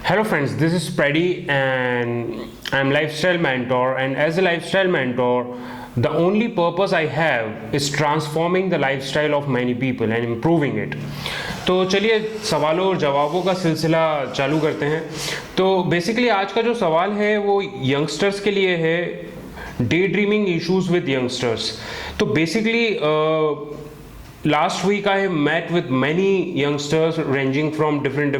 Hello friends, this is Freddy and I'm lifestyle mentor, and as a lifestyle mentor the only purpose I have is transforming the lifestyle of many people and improving it. तो चलिए सवालों और जवाबों का सिलसिला चालू करते हैं। तो बेसिकली आज का जो सवाल है वो यंगस्टर्स के लिए है, day dreaming issues with youngsters. तो basically last week I have met with many youngsters ranging from different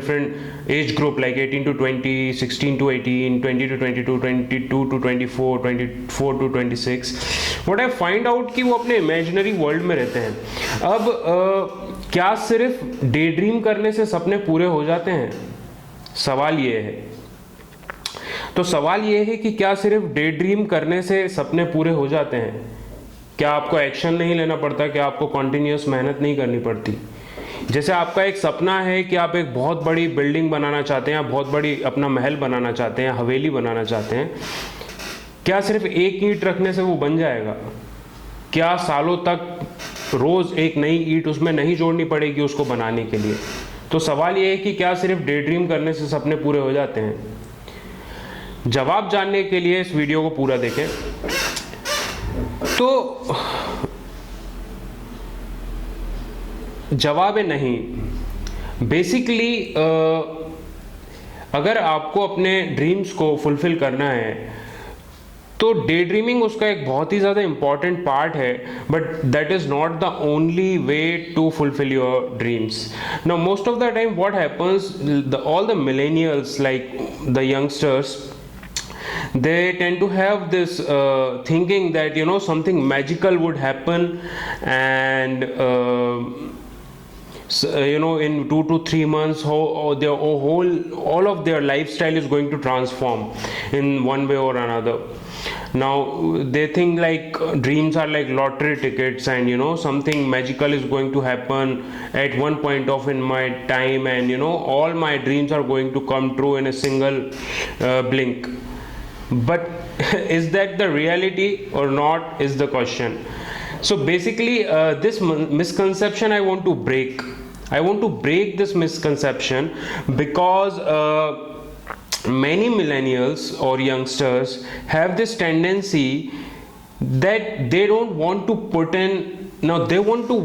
age group like 18 to 20, 16 to 18, 20 to 22, 22 to 24, 24 to 26. What I find out कि वो अपने इमेजिनरी वर्ल्ड में रहते हैं। अब क्या सिर्फ डे ड्रीम करने से सपने पूरे हो जाते हैं? सवाल ये है। तो सवाल ये है कि क्या सिर्फ डे ड्रीम करने से सपने पूरे हो जाते हैं? क्या आपको एक्शन नहीं लेना पड़ता? क्या आपको कॉन्टिन्यूस मेहनत नहीं करनी पड़ती? जैसे आपका एक सपना है कि आप एक बहुत बड़ी बिल्डिंग बनाना चाहते हैं, आप बहुत बड़ी अपना महल बनाना चाहते हैं, हवेली बनाना चाहते हैं, क्या सिर्फ एक ईंट रखने से वो बन जाएगा? क्या सालों तक रोज एक नई ईंट उसमें नहीं जोड़नी पड़ेगी उसको बनाने के लिए? तो सवाल ये है कि क्या सिर्फ डे ड्रीम करने से सपने पूरे हो जाते हैं? जवाब जानने के लिए इस वीडियो को पूरा देखें। तो जवाब है नहीं। बेसिकली अगर आपको अपने ड्रीम्स को फुलफिल करना है तो डे ड्रीमिंग उसका एक बहुत ही ज़्यादा इंपॉर्टेंट पार्ट है, but that is not the only way to fulfil your dreams. Now most of the time what happens, all the millennials like the youngsters, they tend to have this thinking that something magical would happen, and in 2 to 3 months all of their lifestyle is going to transform in one way or another. Now they think like dreams are like lottery tickets, and something magical is going to happen at one point of in my time, and all my dreams are going to come true in a single blink. But is that the reality or not is the question. So basically this misconception I want to break. I want to break this misconception because many millennials or youngsters have this tendency that they don't want to put in, now they want to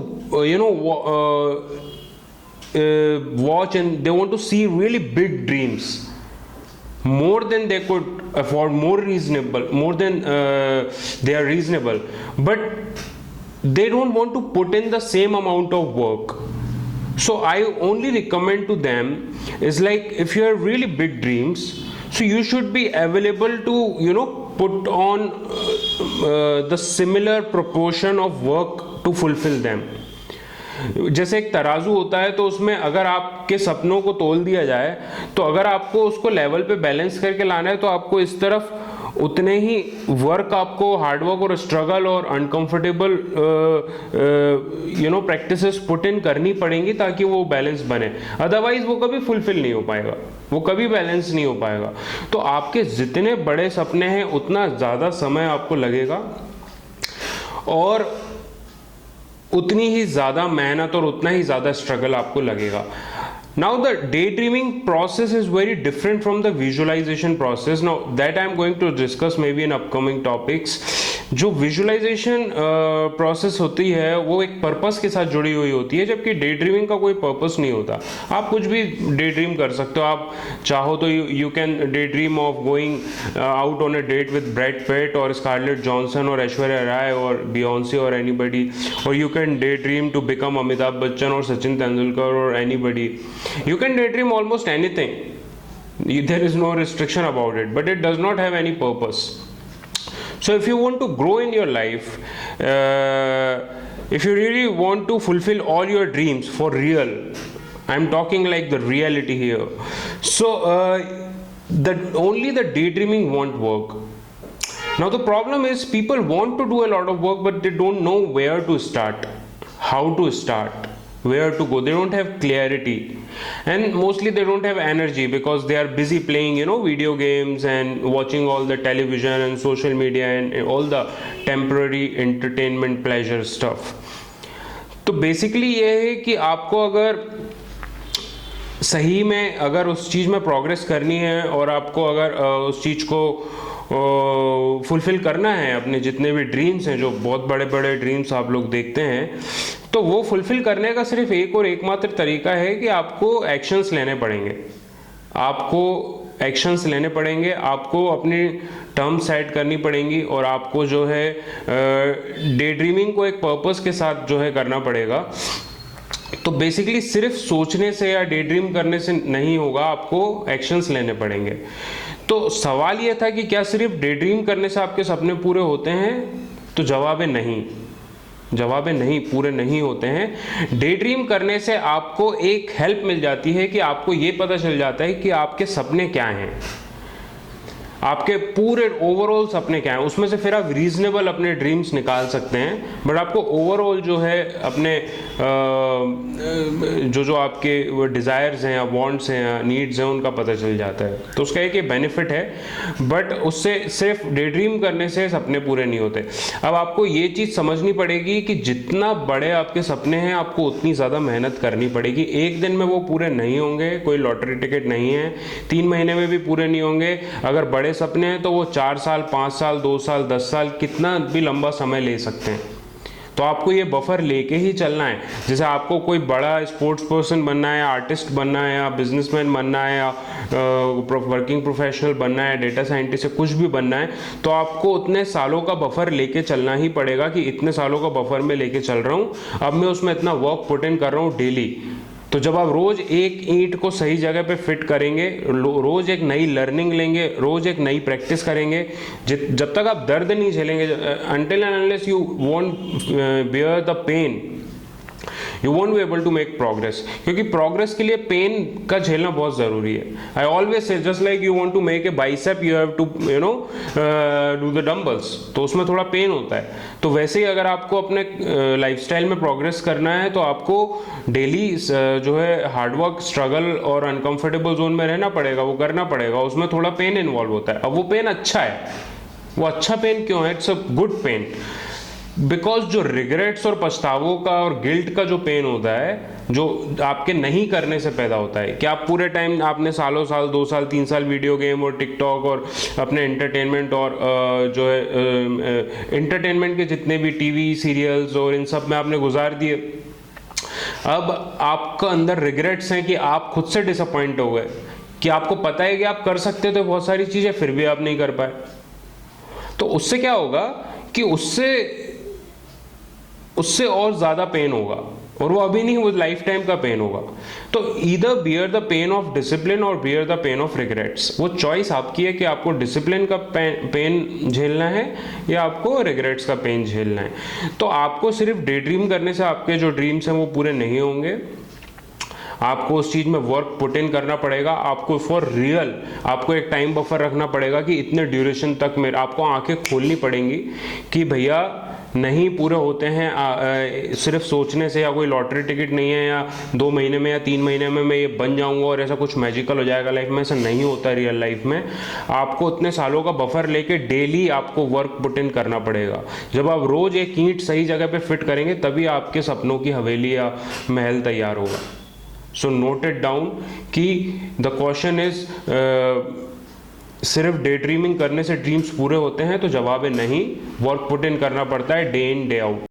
watch, and they want to see really big dreams, more than they could afford, more than they are reasonable, but they don't want to put in the same amount of work. So I only recommend to them is like, if you have really big dreams, so you should be available to put on the similar proportion of work to fulfill them. जैसे एक तराजू होता है, तो उसमें अगर आपके सपनों को तोल दिया जाए, तो अगर आपको उसको लेवल पे बैलेंस करके लाना है तो आपको इस तरफ उतने ही वर्क, आपको हार्डवर्क और स्ट्रगल और अनकंफर्टेबल प्रैक्टिसेस पुट इन करनी पड़ेंगी ताकि वो बैलेंस बने। अदरवाइज वो कभी फुलफिल नहीं हो पाएगा, वो कभी बैलेंस नहीं हो पाएगा। तो आपके जितने बड़े सपने हैं उतना ज़्यादा समय आपको लगेगा और उतनी ही ज़्यादा मेहनत और उतना ही ज़्यादा स्ट्रगल आपको लगेगा। Now the daydreaming process is very different from the visualization process. Now that I am going to discuss maybe in upcoming topics. जो विजुअलाइजेशन प्रोसेस होती है वो एक पर्पस के साथ जुड़ी हुई होती है, जबकि डे ड्रीमिंग का कोई पर्पस नहीं होता। आप कुछ भी डे ड्रीम कर सकते हो। आप चाहो तो you can daydream of going out on a date with Brad Pitt और स्कारलेट जॉनसन और ऐश्वर्या राय और बियॉन्से और एनीबडी, और you can daydream to become Amitabh Bachchan और सचिन तेंदुलकर और anybody. You can daydream almost anything. There is no restriction about it, but it does not have any purpose. So if you want to grow in your life, if you really want to fulfill all your dreams for real, I'm talking like the reality here. So only the daydreaming won't work. Now the problem is people want to do a lot of work, but they don't know where to start, how to start, where to go. They don't have clarity, and mostly they don't have energy because they are busy playing video games and watching all the television and social media and all the temporary entertainment pleasure stuff. तो basically ये है कि आपको अगर सही में अगर उस चीज़ में प्रोग्रेस करनी है और आपको अगर उस चीज़ को फुलफिल करना है, अपने जितने भी ड्रीम्स हैं, जो बहुत बड़े बड़े ड्रीम्स आप लोग देखते हैं, तो वो फुलफिल करने का सिर्फ एक और एकमात्र तरीका है कि आपको एक्शंस लेने पड़ेंगे। आपको एक्शंस लेने पड़ेंगे, आपको अपनी टर्म सेट करनी पड़ेंगी और आपको जो है डे ड्रीमिंग को एक पर्पस के साथ जो है करना पड़ेगा। तो बेसिकली सिर्फ सोचने से या डे ड्रीम करने से नहीं होगा, आपको एक्शंस लेने पड़ेंगे। तो सवाल यह था कि क्या सिर्फ डे ड्रीम करने से आपके सपने पूरे होते हैं? तो जवाब है नहीं, जवाब है नहीं, पूरे नहीं होते हैं। डे ड्रीम करने से आपको एक हेल्प मिल जाती है कि आपको ये पता चल जाता है कि आपके सपने क्या हैं, आपके पूरे ओवरऑल सपने क्या हैं। उसमें से फिर आप रीजनेबल अपने ड्रीम्स निकाल सकते हैं, बट आपको ओवरऑल जो है अपने जो आपके डिज़ायर्स हैं या वांट्स हैं या नीड्स हैं उनका पता चल जाता है। तो उसका एक बेनिफिट है, बट उससे सिर्फ डे ड्रीम करने से सपने पूरे नहीं होते। अब आपको ये चीज़ समझनी पड़ेगी कि जितना बड़े आपके सपने हैं आपको उतनी ज़्यादा मेहनत करनी पड़ेगी। एक दिन में वो पूरे नहीं होंगे, कोई लॉटरी टिकट नहीं है, 3 महीने में भी पूरे नहीं होंगे। अगर बड़े सपने हैं तो वो 4 साल, 5 साल, 2 साल, 10 साल, कितना भी लंबा समय ले सकते हैं। तो आपको ये बफर लेके ही चलना है। जैसे आपको कोई बड़ा स्पोर्ट्स पर्सन बनना है, आर्टिस्ट बनना है, या बिजनेसमैन बनना है, या वर्किंग प्रोफेशनल बनना है, डेटा साइंटिस्ट, कुछ भी बनना है, तो आपको उतने सालों का बफर लेके चलना ही पड़ेगा कि इतने सालों का बफर में लेके चल रहा हूँ, अब मैं उसमें इतना वर्क पुट इन कर रहा हूँ डेली। तो जब आप रोज एक ईंट को सही जगह पे फिट करेंगे, रोज एक नई लर्निंग लेंगे, रोज एक नई प्रैक्टिस करेंगे, जब तक आप दर्द नहीं झेलेंगे, until and unless you won't bear the pain, you won't be able to make progress। क्योंकि प्रोग्रेस के लिए पेन का झेलना बहुत ज़रूरी है। I always say just like you want to make a bicep, you have to do the dumbbells, तो उसमें थोड़ा पेन होता है। तो वैसे ही अगर आपको अपने लाइफस्टाइल में प्रोग्रेस करना है तो आपको डेली जो है हार्डवर्क, स्ट्रगल और अनकंफर्टेबल जोन में रहना पड़ेगा, वो करना पड़ेगा। उसमें थोड़ा पेन इन्वॉल्व होता है। अब वो पेन अच्छा है, वो अच्छा पेन क्यों है? It's a good pain, because जो रिग्रेट्स और पछतावों का और गिल्ट का जो पेन होता है, जो आपके नहीं करने से पैदा होता है, कि आप पूरे टाइम आपने सालों साल, 2 साल, 3 साल वीडियो गेम और टिकटॉक और अपने एंटरटेनमेंट और जो है एंटरटेनमेंट के जितने भी टीवी सीरियल्स और इन सब में आपने गुजार दिए। अब आपका अंदर रिग्रेट्स हैं कि आप खुद से डिसअपॉइंट हो गए, कि आपको पता है कि आप कर सकते थे बहुत सारी चीज़ें, फिर भी आप नहीं कर पाए। तो उससे क्या होगा कि उससे और ज़्यादा पेन होगा, और वो अभी नहीं, वो लाइफ टाइम का पेन होगा। तो either bear the pain of discipline और bear the pain of regrets. वो चॉइस आपकी है कि आपको डिसिप्लिन का पेन झेलना है या आपको रिग्रेट्स का पेन झेलना है। तो आपको सिर्फ डे ड्रीम करने से आपके जो ड्रीम्स हैं वो पूरे नहीं होंगे। आपको उस चीज़ में वर्क पुट इन करना पड़ेगा। आपको फॉर रियल आपको एक टाइम बफर रखना पड़ेगा कि इतने ड्यूरेशन तक में आपको आंखें खोलनी पड़ेंगी कि भैया नहीं पूरे होते हैं सिर्फ सोचने से, या कोई लॉटरी टिकट नहीं है या 2 महीने में या 3 महीने में मैं ये बन जाऊंगा और ऐसा कुछ मैजिकल हो जाएगा लाइफ में। ऐसा नहीं होता रियल लाइफ में। आपको उतने सालों का बफर लेके डेली आपको वर्क पुट इन करना पड़ेगा। जब आप रोज एक ईंट सही जगह पे फिट करेंगे तभी आपके सपनों की हवेली या महल तैयार होगा। सो नोट इट डाउन कि द क्वेश्चन इज सिर्फ डे ड्रीमिंग करने से ड्रीम्स पूरे होते हैं? तो जवाब है नहीं, वर्क पुट इन करना पड़ता है डे इन डे आउट।